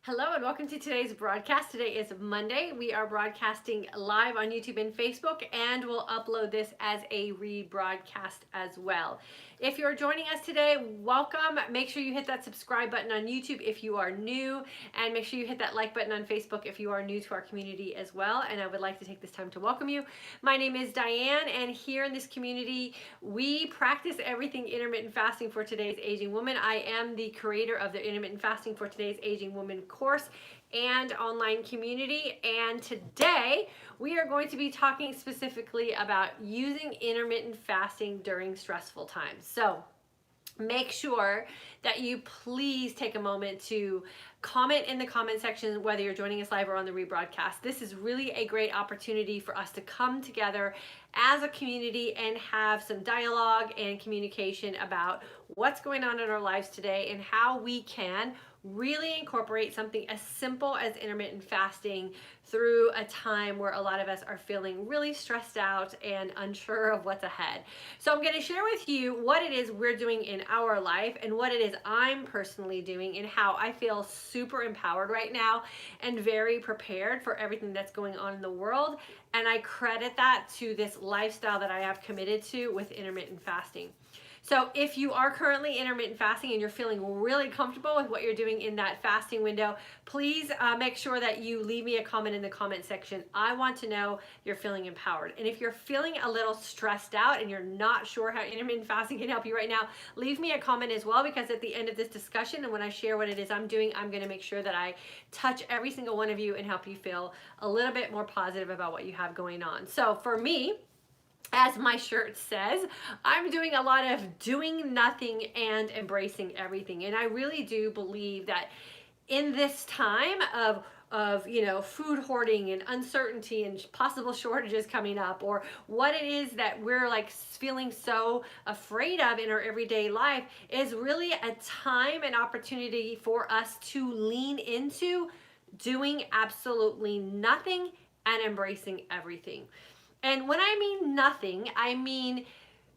Hello and welcome to today's broadcast. Today is Monday. We are broadcasting live on YouTube and Facebook, and we'll upload this as a rebroadcast as well. If you're joining us today, welcome. Make sure you hit that subscribe button on YouTube if you are new, and make sure you hit that like button on Facebook if you are new to our community as well. And I would like to take this time to welcome you. My name is Diane, and here in this community, we practice everything intermittent fasting for today's aging woman. I am the creator of the Intermittent Fasting for Today's Aging Woman course and online community, and today we are going to be talking specifically about using intermittent fasting during stressful times. So make sure that you please take a moment to comment in the comment section whether you're joining us live or on the rebroadcast. This is really a great opportunity for us to come together as a community and have some dialogue and communication about what's going on in our lives today and how we can really incorporate something as simple as intermittent fasting through a time where a lot of us are feeling really stressed out and unsure of what's ahead. So I'm going to share with you what it is we're doing in our life and what it is I'm personally doing and how I feel super empowered right now and very prepared for everything that's going on in the world. And I credit that to this lifestyle that I have committed to with intermittent fasting. So if you are currently intermittent fasting and you're feeling really comfortable with what you're doing in that fasting window, please make sure that you leave me a comment in the comment section. I want to know you're feeling empowered. And if you're feeling a little stressed out and you're not sure how intermittent fasting can help you right now, leave me a comment as well, because at the end of this discussion and when I share what it is I'm doing, I'm going to make sure that I touch every single one of you and help you feel a little bit more positive about what you have going on. So for me, as my shirt says, I'm doing a lot of doing nothing and embracing everything. And I really do believe that in this time of food hoarding and uncertainty and possible shortages coming up, or what it is that we're like feeling so afraid of in our everyday life, is really a time and opportunity for us to lean into doing absolutely nothing and embracing everything. And when I mean nothing, I mean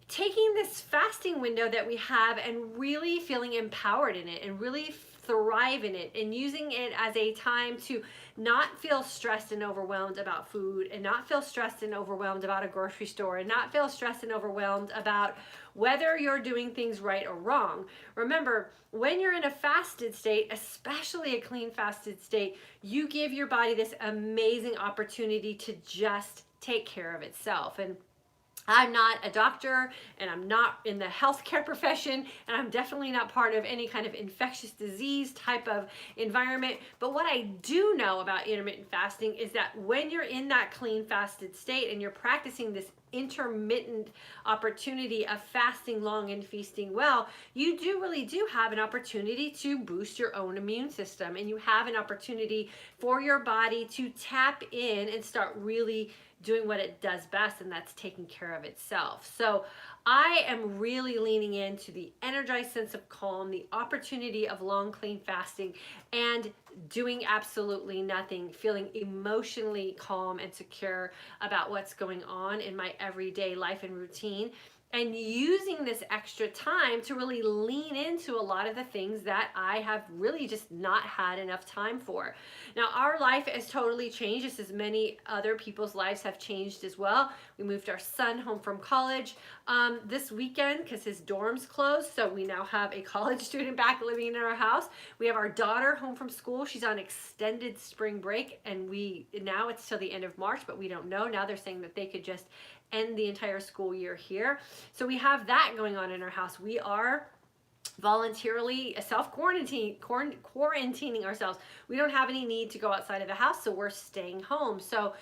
taking this fasting window that we have and really feeling empowered in it and really thrive in it, and using it as a time to not feel stressed and overwhelmed about food, and not feel stressed and overwhelmed about a grocery store, and not feel stressed and overwhelmed about whether you're doing things right or wrong. Remember, when you're in a fasted state, especially a clean fasted state, you give your body this amazing opportunity to just take care of itself. And I'm not a doctor, and I'm not in the healthcare profession, and I'm definitely not part of any kind of infectious disease type of environment. But what I do know about intermittent fasting is that when you're in that clean fasted state and you're practicing this intermittent opportunity of fasting long and feasting well, you really do have an opportunity to boost your own immune system, and you have an opportunity for your body to tap in and start really doing what it does best, and that's taking care of itself. So I am really leaning into the energized sense of calm, the opportunity of long, clean fasting, and doing absolutely nothing, feeling emotionally calm and secure about what's going on in my everyday life and routine, and using this extra time to really lean into a lot of the things that I have really just not had enough time for. Now, our life has totally changed, just as many other people's lives have changed as well. We moved our son home from college this weekend because his dorm's closed, so we now have a college student back living in our house. We have our daughter home from school. She's on extended spring break, and now it's till the end of March, but we don't know. Now they're saying that they could just end the entire school year here. So we have that going on in our house. We are voluntarily quarantining ourselves. We don't have any need to go outside of the house, so we're staying home. So,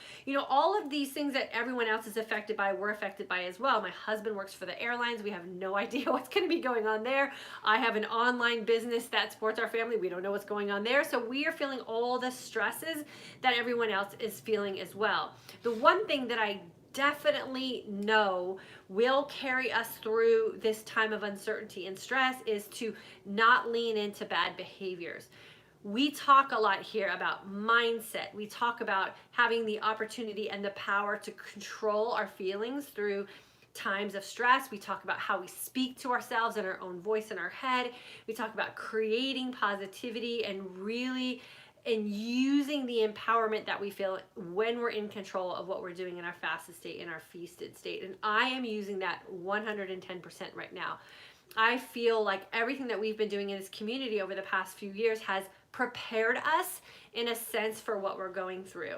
all of these things that everyone else is affected by, we're affected by as well. My husband works for the airlines. We have no idea what's going to be going on there. I have an online business that supports our family. We don't know what's going on there. So we are feeling all the stresses that everyone else is feeling as well. The one thing that I definitely know will carry us through this time of uncertainty and stress is to not lean into bad behaviors. We talk a lot here about mindset. We talk about having the opportunity and the power to control our feelings through times of stress. We talk about how we speak to ourselves in our own voice in our head. We talk about creating positivity and really and using the empowerment that we feel when we're in control of what we're doing in our fasted state, in our feasted state. And I am using that 110% right now. I feel like everything that we've been doing in this community over the past few years has prepared us in a sense for what we're going through.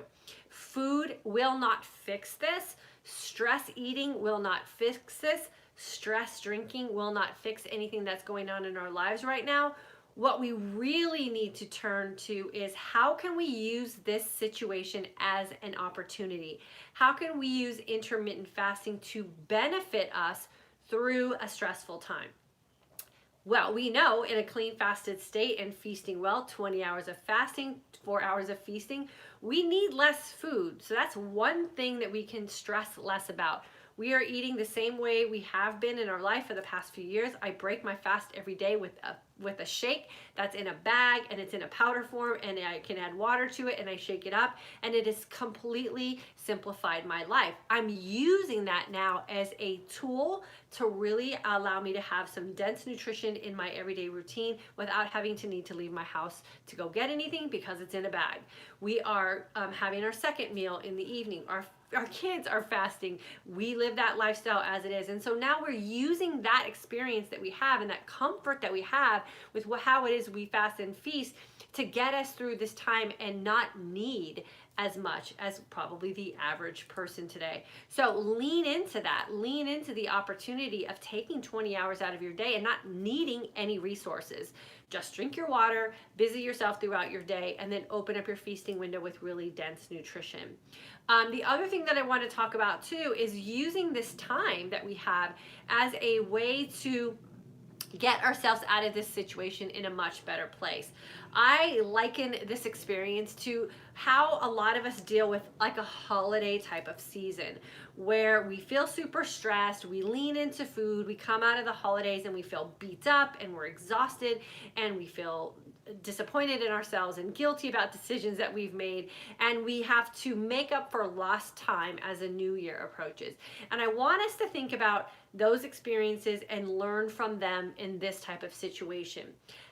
Food will not fix this. Stress eating will not fix this. Stress drinking will not fix anything that's going on in our lives right now. What we really need to turn to is, how can we use this situation as an opportunity? How can we use intermittent fasting to benefit us through a stressful time? Well, we know in a clean fasted state and feasting well, 20 hours of fasting, 4 hours of feasting, we need less food. So that's one thing that we can stress less about. We are eating the same way we have been in our life for the past few years. I break my fast every day with a shake that's in a bag, and it's in a powder form, and I can add water to it, and I shake it up, and it has completely simplified my life. I'm using that now as a tool to really allow me to have some dense nutrition in my everyday routine without having to need to leave my house to go get anything because it's in a bag. We are having our second meal in the evening. Our kids are fasting. We live that lifestyle as it is. And so now we're using that experience that we have and that comfort that we have with how it is we fast and feast to get us through this time and not need as much as probably the average person today. So lean into that. Lean into the opportunity of taking 20 hours out of your day and not needing any resources. Just drink your water, busy yourself throughout your day, and then open up your feasting window with really dense nutrition. The other thing that I want to talk about too is using this time that we have as a way to get ourselves out of this situation in a much better place. I liken this experience to how a lot of us deal with like a holiday type of season where we feel super stressed, we lean into food, we come out of the holidays and we feel beat up and we're exhausted and we feel disappointed in ourselves and guilty about decisions that we've made, and we have to make up for lost time as a new year approaches. And I want us to think about those experiences and learn from them in this type of situation.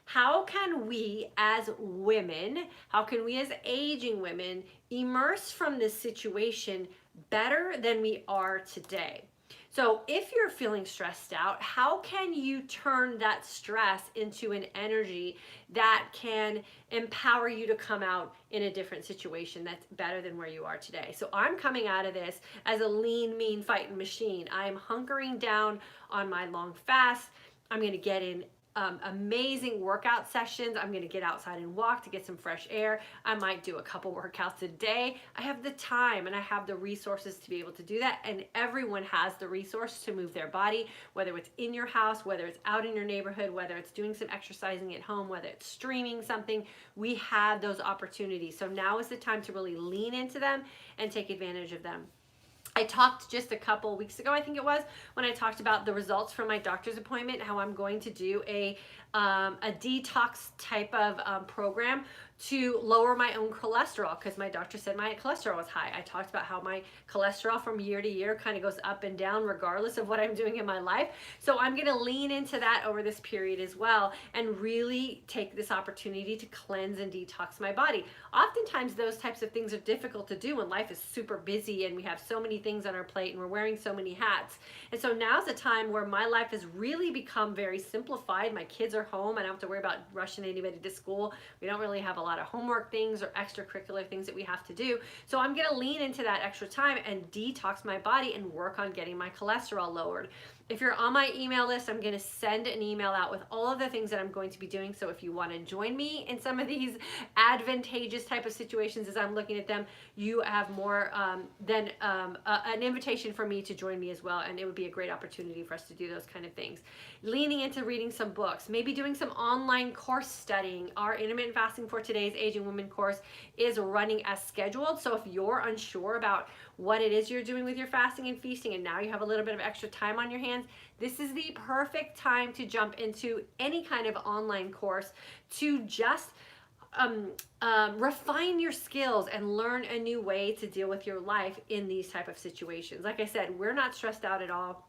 How can we as women, how can we as aging women emerge from this situation better than we are today? So if you're feeling stressed out, how can you turn that stress into an energy that can empower you to come out in a different situation that's better than where you are today? So I'm coming out of this as a lean, mean fighting machine. I'm hunkering down on my long fast. I'm going to get in amazing workout sessions. I'm going to get outside and walk to get some fresh air. I might do a couple workouts a day. I have the time and I have the resources to be able to do that. And everyone has the resource to move their body, whether it's in your house, whether it's out in your neighborhood, whether it's doing some exercising at home, whether it's streaming something. We have those opportunities. So now is the time to really lean into them and take advantage of them. I talked just a couple weeks ago, I think it was, when I talked about the results from my doctor's appointment, how I'm going to do a detox type of program to lower my own cholesterol, because my doctor said my cholesterol was high. I talked about how my cholesterol from year to year kind of goes up and down regardless of what I'm doing in my life. So I'm going to lean into that over this period as well and really take this opportunity to cleanse and detox my body. Oftentimes those types of things are difficult to do when life is super busy and we have so many things on our plate and we're wearing so many hats. And so now's a time where my life has really become very simplified. My kids are home. I don't have to worry about rushing anybody to school. We don't really have a lot of homework things or extracurricular things that we have to do. So I'm going to lean into that extra time and detox my body and work on getting my cholesterol lowered. If you're on my email list, I'm going to send an email out with all of the things that I'm going to be doing. So if you want to join me in some of these advantageous type of situations as I'm looking at them, you have more than an invitation for me to join me as well. And it would be a great opportunity for us to do those kind of things. Leaning into reading some books, maybe doing some online course studying. Our Intermittent Fasting for Today's Aging Women course is running as scheduled. So if you're unsure about what it is you're doing with your fasting and feasting, and now you have a little bit of extra time on your hands, this is the perfect time to jump into any kind of online course to just refine your skills and learn a new way to deal with your life in these type of situations. Like I said, we're not stressed out at all.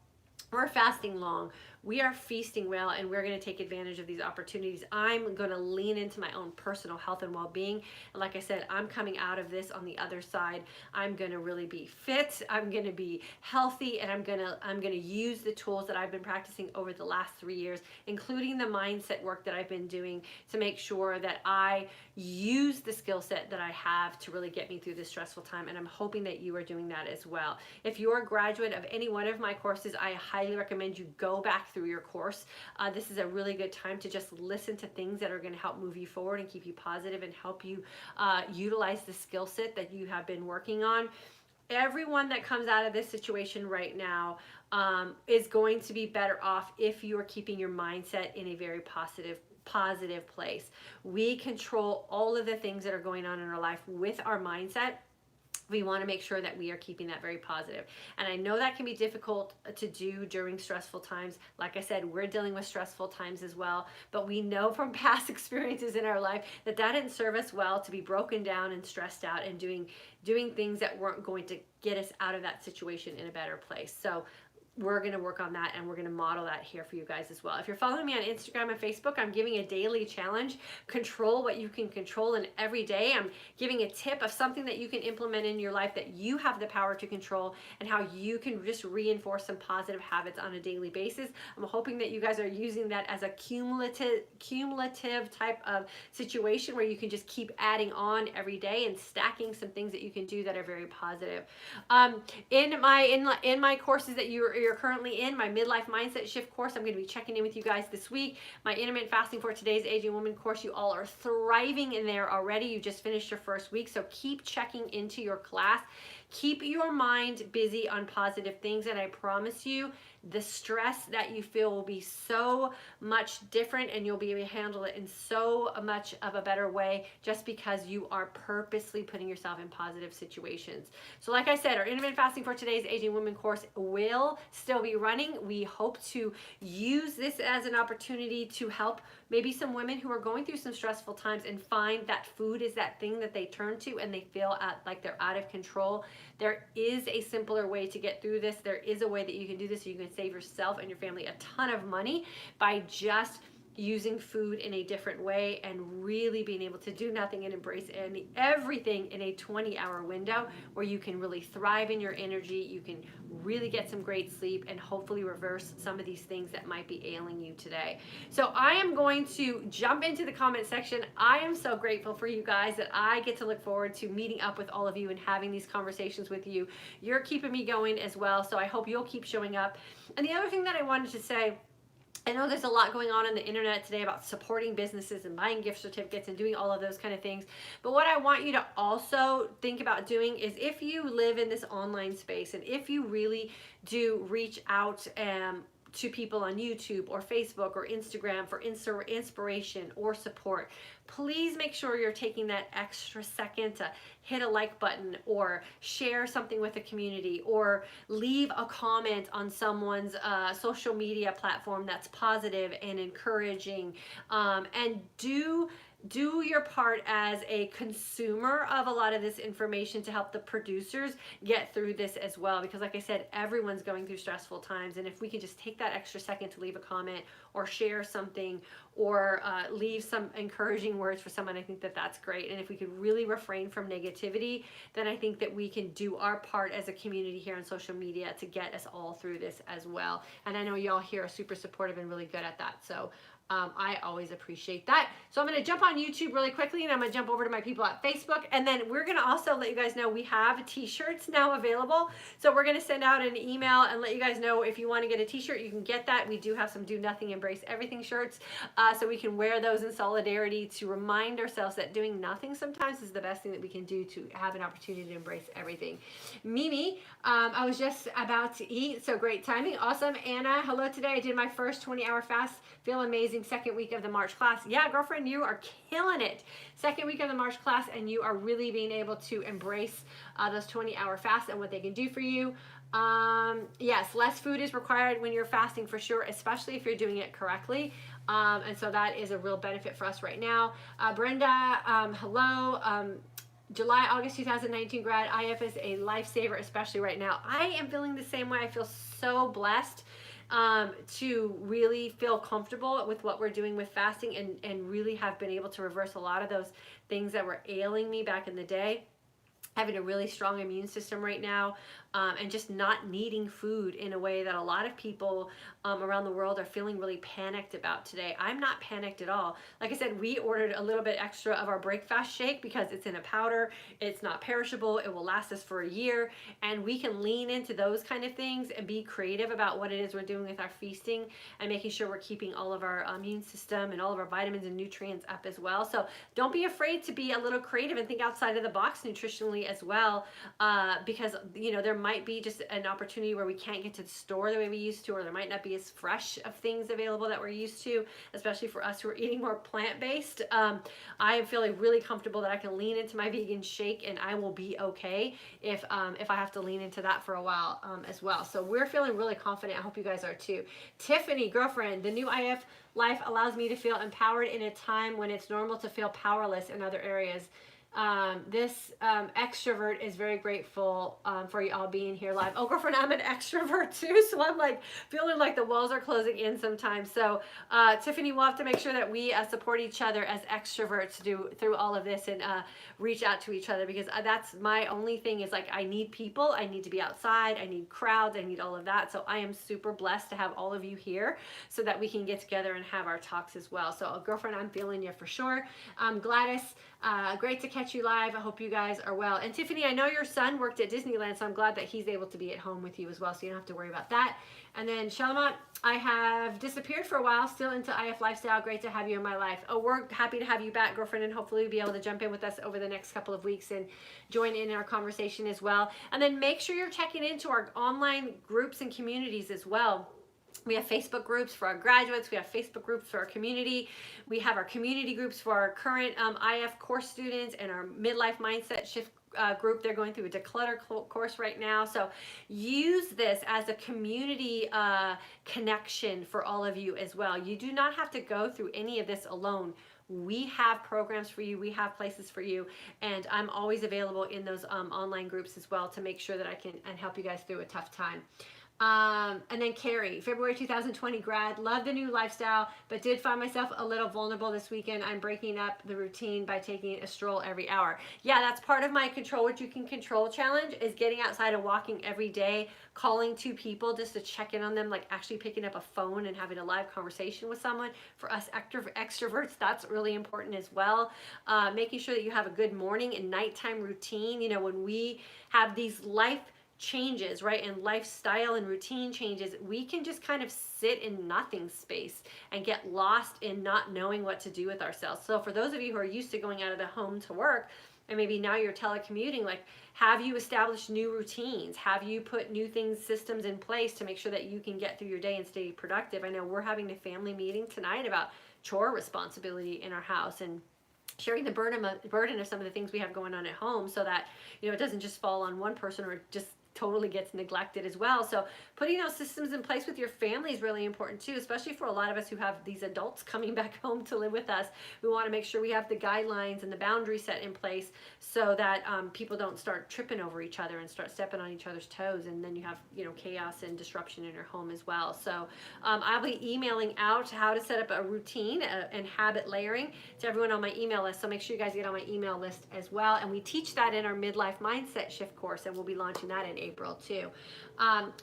We're fasting long. we are feasting well, and we're going to take advantage of these opportunities. I'm going to lean into my own personal health and well-being. And like I said, I'm coming out of this on the other side. I'm going to really be fit. I'm going to be healthy, and I'm going to use the tools that I've been practicing over the last 3 years, including the mindset work that I've been doing, to make sure that I use the skill set that I have to really get me through this stressful time. And I'm hoping that you are doing that as well. If you're a graduate of any one of my courses, I highly recommend you go back through your course. This is a really good time to just listen to things that are going to help move you forward and keep you positive and help you utilize the skill set that you have been working on. Everyone that comes out of this situation right now is going to be better off if you are keeping your mindset in a very positive place. We control all of the things that are going on in our life with our mindset. We want to make sure that we are keeping that very positive. And I know that can be difficult to do during stressful times. Like I said, we're dealing with stressful times as well, but we know from past experiences in our life that didn't serve us well to be broken down and stressed out and doing things that weren't going to get us out of that situation in a better place. So we're going to work on that, and we're going to model that here for you guys as well. If you're following me on Instagram and Facebook, I'm giving a daily challenge. Control what you can control, and every day I'm giving a tip of something that you can implement in your life that you have the power to control, and how you can just reinforce some positive habits on a daily basis. I'm hoping that you guys are using that as a cumulative type of situation where you can just keep adding on every day and stacking some things that you can do that are very positive. In my courses that you're currently in, my midlife mindset shift course, I'm going to be checking in with you guys this week. My intermittent fasting for today's aging woman course, you all are thriving in there already. You just finished your first week, so keep checking into your class. Keep your mind busy on positive things, and I promise you, the stress that you feel will be so much different, and you'll be able to handle it in so much of a better way, just because you are purposely putting yourself in positive situations. So like I said, our intermittent fasting for today's aging women course will still be running. We hope to use this as an opportunity to help maybe some women who are going through some stressful times and find that food is that thing that they turn to and they feel like they're out of control. There is a simpler way to get through this. There is a way that you can do this so you can save yourself and your family a ton of money by just using food in a different way and really being able to do nothing and embrace everything in a 20-hour window where you can really thrive in your energy, you can really get some great sleep, and hopefully reverse some of these things that might be ailing you today. So I am going to jump into the comment section. I am so grateful for you guys that I get to look forward to meeting up with all of you and having these conversations with you. You're keeping me going as well, so I hope you'll keep showing up. And the other thing that I wanted to say, I know there's a lot going on the internet today about supporting businesses and buying gift certificates and doing all of those kind of things. But what I want you to also think about doing is, if you live in this online space and if you really do reach out to people on YouTube or Facebook or Instagram for inspiration or support, please make sure you're taking that extra second to hit a like button or share something with the community or leave a comment on someone's social media platform that's positive and encouraging, and do your part as a consumer of a lot of this information to help the producers get through this as well. Because like I said, everyone's going through stressful times, and if we can just take that extra second to leave a comment or share something or leave some encouraging words for someone, I think that that's great. And if we could really refrain from negativity, then I think that we can do our part as a community here on social media to get us all through this as well. And I know y'all here are super supportive and really good at that. So I always appreciate that. So I'm going to jump on YouTube really quickly, and I'm going to jump over to my people at Facebook. And then we're going to also let you guys know we have t-shirts now available. So we're going to send out an email and let you guys know if you want to get a t-shirt, you can get that. We do have some Do Nothing, Embrace Everything shirts. So we can wear those in solidarity to remind ourselves that doing nothing sometimes is the best thing that we can do to have an opportunity to embrace everything. Mimi, I was just about to eat, so great timing. Awesome. Anna, hello today. I did my first 20-hour fast. Feel amazing. Second week of the March class. Yeah, girlfriend, you are killing it. Second week of the March class, and you are really being able to embrace those 20-hour fasts and what they can do for you. Yes, less food is required when you're fasting for sure, especially if you're doing it correctly. And so that is a real benefit for us right now. Brenda, hello. July, August 2019 grad. IF is a lifesaver, especially right now. I am feeling the same way. I feel so blessed. to really feel comfortable with what we're doing with fasting, and really have been able to reverse a lot of those things that were ailing me back in the day. Having a really strong immune system right now, and just not needing food in a way that a lot of people around the world are feeling really panicked about today. I'm not panicked at all. Like I said, we ordered a little bit extra of our breakfast shake because it's in a powder, it's not perishable, it will last us for a year, and we can lean into those kind of things and be creative about what it is we're doing with our feasting, and making sure we're keeping all of our immune system and all of our vitamins and nutrients up as well. So don't be afraid to be a little creative and think outside of the box nutritionally as well, because there might be just an opportunity where we can't get to the store the way we used to, or there might not be as fresh of things available that we're used to, especially for us who are eating more plant-based. I am feeling really comfortable that I can lean into my vegan shake, and I will be okay if I have to lean into that for a while as well. So we're feeling really confident. I hope you guys are too. Tiffany, girlfriend, the new IF life allows me to feel empowered in a time when it's normal to feel powerless in other areas. This extrovert is very grateful for you all being here live. Oh, girlfriend, I'm an extrovert too, so I'm like feeling like the walls are closing in sometimes. So Tiffany, we'll have to make sure that we support each other as extroverts through all of this, and reach out to each other, because that's my only thing is like I need people, I need to be outside, I need crowds, I need all of that. So I am super blessed to have all of you here so that we can get together and have our talks as well. So girlfriend, I'm feeling you for sure. Gladys, great to catch you live. I hope you guys are well. And Tiffany, I know your son worked at Disneyland, so I'm glad that he's able to be at home with you as well, so you don't have to worry about that. And then Shalamat, I have disappeared for a while, still into IF lifestyle. Great to have you in my life. Oh, we're happy to have you back, girlfriend, and hopefully you'll be able to jump in with us over the next couple of weeks and join in our conversation as well. And then make sure you're checking into our online groups and communities as well. We have Facebook groups for our graduates. We have Facebook groups for our community. We have our community groups for our current IF course students, and our midlife mindset shift group. They're going through a declutter course right now. So use this as a community connection for all of you as well. You do not have to go through any of this alone. We have programs for you, we have places for you, and I'm always available in those online groups as well to make sure that I can help you guys through a tough time. And then Carrie, February 2020 grad, love the new lifestyle, but did find myself a little vulnerable this weekend. I'm breaking up the routine by taking a stroll every hour. Yeah, that's part of my Control What You Can Control challenge, is getting outside and walking every day, calling 2 people just to check in on them, like actually picking up a phone and having a live conversation with someone. For us extroverts, that's really important as well. Making sure that you have a good morning and nighttime routine. When we have these life changes, right, and lifestyle and routine changes, we can just kind of sit in nothing space and get lost in not knowing what to do with ourselves. So for those of you who are used to going out of the home to work, and maybe now you're telecommuting, like, have you established new routines? Have you put new systems in place to make sure that you can get through your day and stay productive? I know we're having a family meeting tonight about chore responsibility in our house, and sharing the burden of some of the things we have going on at home, so that it doesn't just fall on one person, or just totally gets neglected as well. So putting those systems in place with your family is really important too, especially for a lot of us who have these adults coming back home to live with us. We want to make sure we have the guidelines and the boundaries set in place so that people don't start tripping over each other and start stepping on each other's toes, and then you have chaos and disruption in your home as well. So I'll be emailing out how to set up a routine and habit layering to everyone on my email list, so make sure you guys get on my email list as well. And we teach that in our midlife mindset shift course, and we'll be launching that in April too.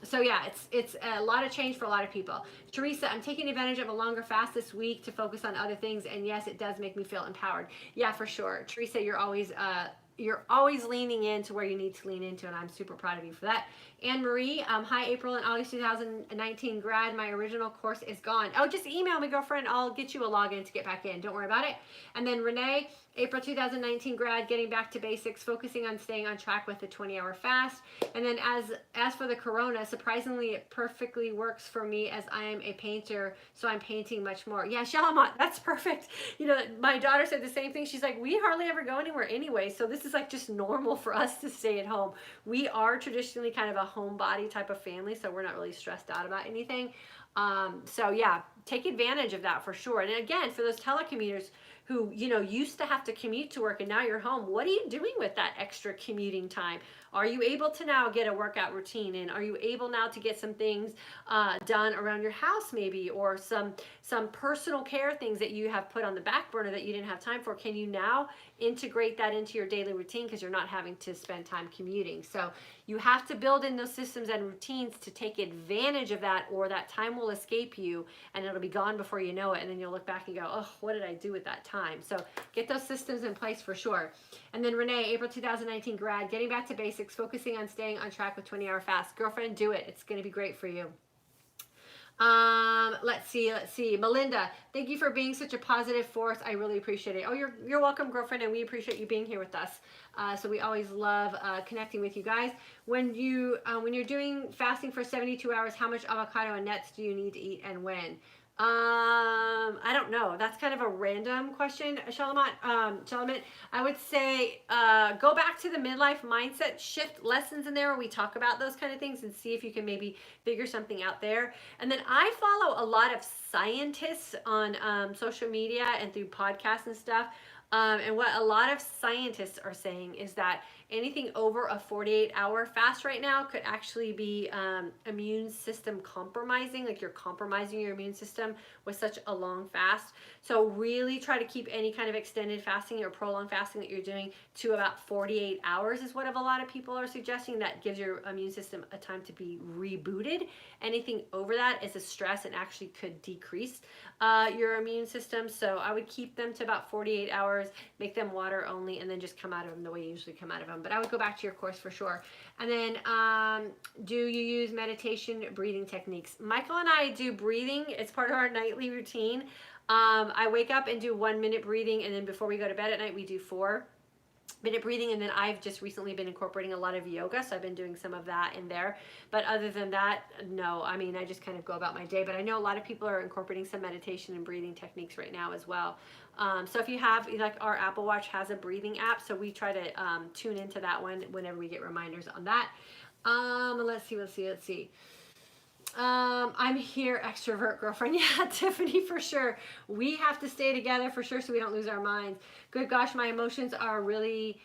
So yeah, it's a lot of change for a lot of people. Teresa, I'm taking advantage of a longer fast this week to focus on other things, and yes, it does make me feel empowered. Yeah, for sure. Teresa, you're always leaning into where you need to lean into, and I'm super proud of you for that. Anne Marie, hi, April and August 2019 grad. My original course is gone. Oh, just email me, girlfriend. I'll get you a login to get back in. Don't worry about it. And then Renee, April 2019 grad, getting back to basics, focusing on staying on track with the 20-hour fast. And then as for the corona, surprisingly, it perfectly works for me, as I am a painter, so I'm painting much more. Yeah, Shalamat, that's perfect. My daughter said the same thing. She's like, we hardly ever go anywhere anyway, so this is like just normal for us to stay at home. We are traditionally kind of a homebody type of family, so we're not really stressed out about anything. So yeah, take advantage of that for sure. And again, for those telecommuters who, used to have to commute to work and now you're home. What are you doing with that extra commuting time? Are you able to now get a workout routine in? Are you able now to get some things done around your house maybe, or some personal care things that you have put on the back burner that you didn't have time for? Can you now integrate that into your daily routine because you're not having to spend time commuting? So you have to build in those systems and routines to take advantage of that, or that time will escape you and it'll be gone before you know it. And then you'll look back and go, oh, what did I do with that time? So get those systems in place for sure. And then Renee, April 2019 grad, getting back to basics, focusing on staying on track with 20-hour fast. Girlfriend, do it. It's going to be great for you. Let's see. Melinda, thank you for being such a positive force. I really appreciate it. Oh, you're welcome, girlfriend, and we appreciate you being here with us. So we always love connecting with you guys. When you're doing fasting for 72 hours, how much avocado and nuts do you need to eat and when? I don't know. That's kind of a random question, Shalamat. I would say go back to the midlife mindset shift lessons in there where we talk about those kind of things and see if you can maybe figure something out there. And then I follow a lot of scientists on social media and through podcasts and stuff. And what a lot of scientists are saying is that anything over a 48-hour fast right now could actually be immune system compromising, like you're compromising your immune system with such a long fast. So really try to keep any kind of extended fasting or prolonged fasting that you're doing to about 48 hours is what a lot of people are suggesting. That gives your immune system a time to be rebooted. Anything over that is a stress and actually could decrease your immune system. So I would keep them to about 48 hours, make them water only, and then just come out of them the way you usually come out of them. But I would go back to your course for sure. And then do you use meditation breathing techniques? Michael and I do breathing. It's part of our nightly routine. I wake up and do 1 minute breathing, and then before we go to bed at night we do 4-minute breathing. And then I've just recently been incorporating a lot of yoga, so I've been doing some of that in there. But other than that, no. I mean, I just kind of go about my day. But I know a lot of people are incorporating some meditation and breathing techniques right now as well. So if you have, like, our Apple Watch has a breathing app, so we try to tune into that one whenever we get reminders on that. Let's see. I'm here, extrovert girlfriend. Yeah, Tiffany, for sure. We have to stay together for sure so we don't lose our minds. Good gosh, my emotions are really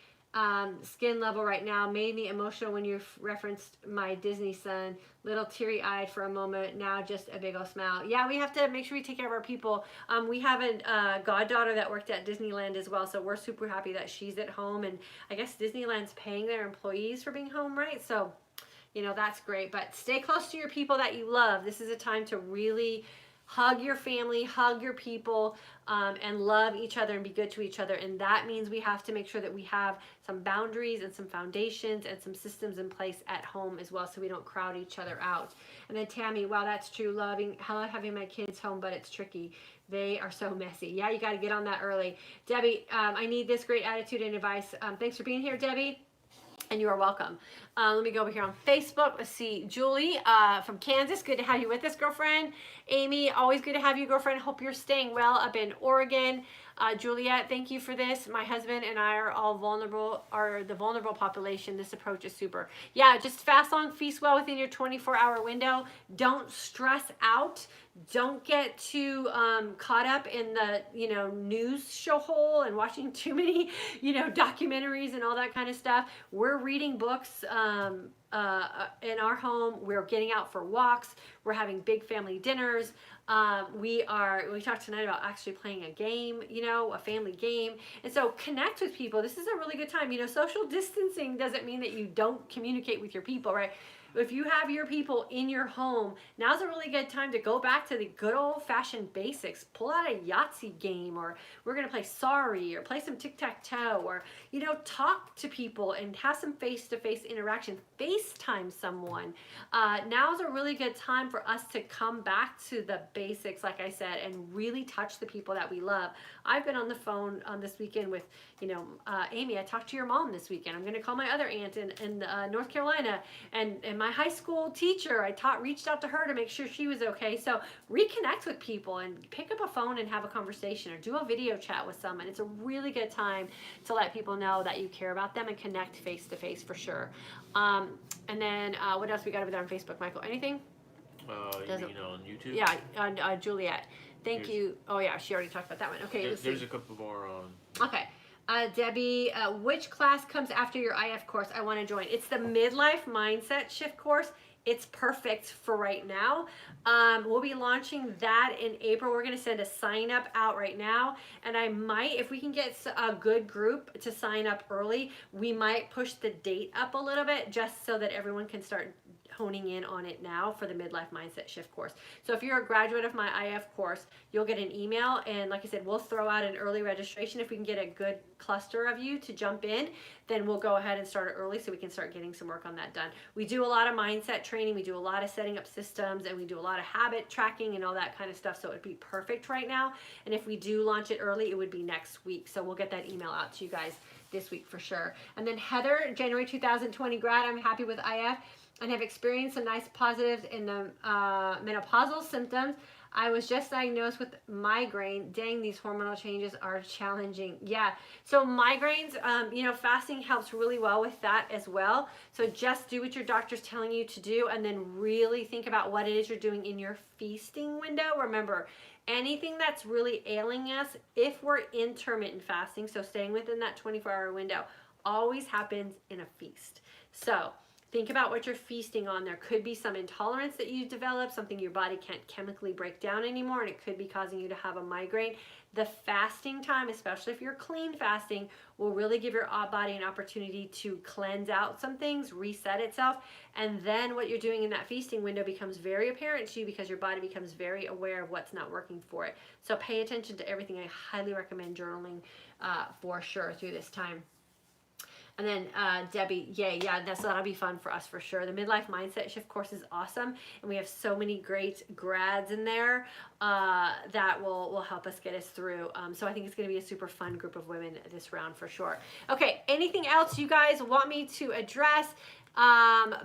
skin level right now. Made me emotional when you referenced my Disney son. Little teary-eyed for a moment. Now just a big old smile. Yeah, we have to make sure we take care of our people. We have a goddaughter that worked at Disneyland as well, so we're super happy that she's at home. And I guess Disneyland's paying their employees for being home, right? So that's great. But stay close to your people that you love. This is a time to really hug your family, hug your people, and love each other and be good to each other. And that means we have to make sure that we have some boundaries and some foundations and some systems in place at home as well, so we don't crowd each other out. And then Tammy, wow, that's true. I love having my kids home, but it's tricky. They are so messy. Yeah, you got to get on that early. Debbie, I need this great attitude and advice. Thanks for being here, Debbie. And you are welcome. Let me go over here on Facebook. Let's see. Julie from Kansas. Good to have you with us, girlfriend. Amy, always good to have you, girlfriend. Hope you're staying well up in Oregon. Juliet, thank you for this. My husband and I are all the vulnerable population. This approach is super. Yeah, just fast long, feast well within your 24-hour window. Don't stress out. Don't get too caught up in the news show hole and watching too many documentaries and all that kind of stuff. We're reading books in our home. We're getting out for walks. We're having big family dinners. We talked tonight about actually playing a game, a family game. And so connect with people. This is a really good time. Social distancing doesn't mean that you don't communicate with your people, right? If you have your people in your home, now's a really good time to go back to the good old-fashioned basics. Pull out a Yahtzee game, or we're going to play Sorry, or play some tic-tac-toe, or, talk to people and have some face-to-face interaction. FaceTime someone. Now's a really good time for us to come back to the basics, like I said, and really touch the people that we love. I've been on the phone this weekend with, Amy. I talked to your mom this weekend. I'm going to call my other aunt in North Carolina, and my high school teacher. Reached out to her to make sure she was okay. So reconnect with people and pick up a phone and have a conversation, or do a video chat with someone. It's a really good time to let people know that you care about them and connect face to face for sure. And then what else we got over there on Facebook, Michael? Anything? You mean on YouTube? Yeah, on Juliet. Thank you. Oh yeah, she already talked about that one. Okay, there's a couple more. Okay. Debbie, which class comes after your IF course? I want to join. It's the Midlife Mindset Shift course. It's perfect for right now. We'll be launching that in April. We're going to send a sign up out right now. And I might, if we can get a good group to sign up early, we might push the date up a little bit just so that everyone can start honing in on it now for the Midlife Mindset Shift course. So if you're a graduate of my IF course, you'll get an email, and like I said, we'll throw out an early registration. If we can get a good cluster of you to jump in, then we'll go ahead and start it early so we can start getting some work on that done. We do a lot of mindset training, we do a lot of setting up systems, and we do a lot of habit tracking and all that kind of stuff, so it would be perfect right now. And if we do launch it early, it would be next week. So we'll get that email out to you guys this week for sure. And then Heather, January 2020 grad, I'm happy with IF and have experienced some nice positives in the menopausal symptoms. I was just diagnosed with migraine. Dang, these hormonal changes are challenging. Yeah, so migraines, fasting helps really well with that as well. So just do what your doctor's telling you to do, and then really think about what it is you're doing in your feasting window. Remember, anything that's really ailing us, if we're intermittent fasting, so staying within that 24-hour window, always happens in a feast. So think about what you're feasting on. There could be some intolerance that you develop, something your body can't chemically break down anymore, and it could be causing you to have a migraine. The fasting time, especially if you're clean fasting, will really give your body an opportunity to cleanse out some things, reset itself, and then what you're doing in that feasting window becomes very apparent to you because your body becomes very aware of what's not working for it. So pay attention to everything. I highly recommend journaling for sure through this time. And then Debbie, that'll be fun for us for sure. The Midlife Mindset Shift course is awesome, and we have so many great grads in there that will help us get us through. So I think it's going to be a super fun group of women this round for sure. Okay, anything else you guys want me to address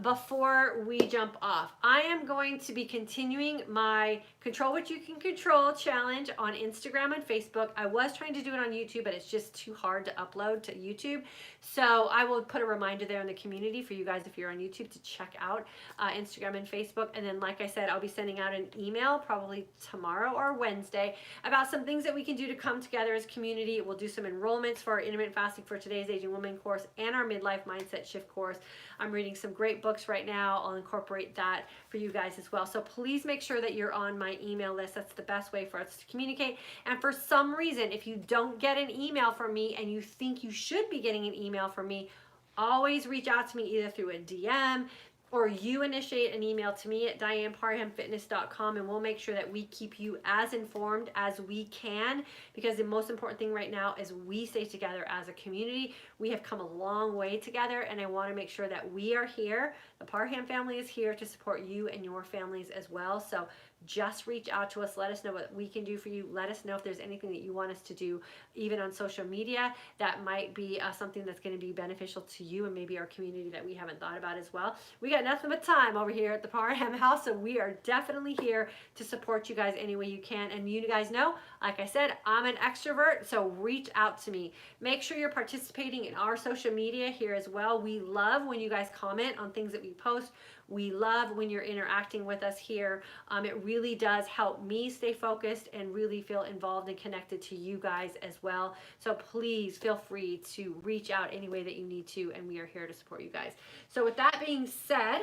before we jump off? I am going to be continuing my Control What You Can Control challenge on Instagram and Facebook. I was trying to do it on YouTube, but it's just too hard to upload to YouTube. So I will put a reminder there in the community for you guys if you're on YouTube to check out Instagram and Facebook. And then, like I said, I'll be sending out an email probably tomorrow or Wednesday about some things that we can do to come together as community. We'll do some enrollments for our Intermittent Fasting for Today's Aging Woman course and our Midlife Mindset Shift course. I'm reading some great books right now. I'll incorporate that for you guys as well. So please make sure that you're on my email list. That's the best way for us to communicate. And for some reason, if you don't get an email from me and you think you should be getting an email from me, always reach out to me either through a DM or you initiate an email to me at dianeparhamfitness.com, and we'll make sure that we keep you as informed as we can, because the most important thing right now is we stay together as a community. We have come a long way together, and I want to make sure that we are here. The Parham family is here to support you and your families as well. So just reach out to us. Let us know what we can do for you. Let us know if there's anything that you want us to do, even on social media, that might be something that's going to be beneficial to you and maybe our community that we haven't thought about as well. We got nothing but time over here at the Parham house, so we are definitely here to support you guys any way you can. And you guys know, like I said, I'm an extrovert, so reach out to me. Make sure you're participating in our social media here as well. We love when you guys comment on things that we post. We love when you're interacting with us here. It really does help me stay focused and really feel involved and connected to you guys as well. So please feel free to reach out any way that you need to, and we are here to support you guys. So with that being said,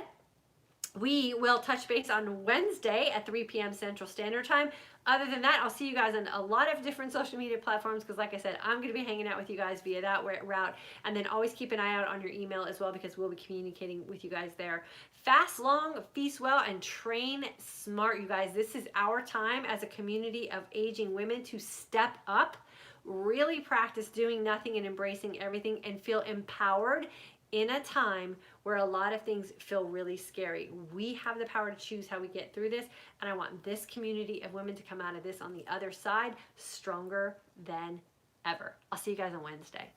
we will touch base on Wednesday at 3 p.m. Central Standard Time. Other than that, I'll see you guys on a lot of different social media platforms because, like I said, I'm going to be hanging out with you guys via that route. And then always keep an eye out on your email as well, because we'll be communicating with you guys there. Fast long, feast well, and train smart, you guys. This is our time as a community of aging women to step up, really practice doing nothing and embracing everything, and feel empowered in a time where a lot of things feel really scary. We have the power to choose how we get through this, and I want this community of women to come out of this on the other side stronger than ever. I'll see you guys on Wednesday.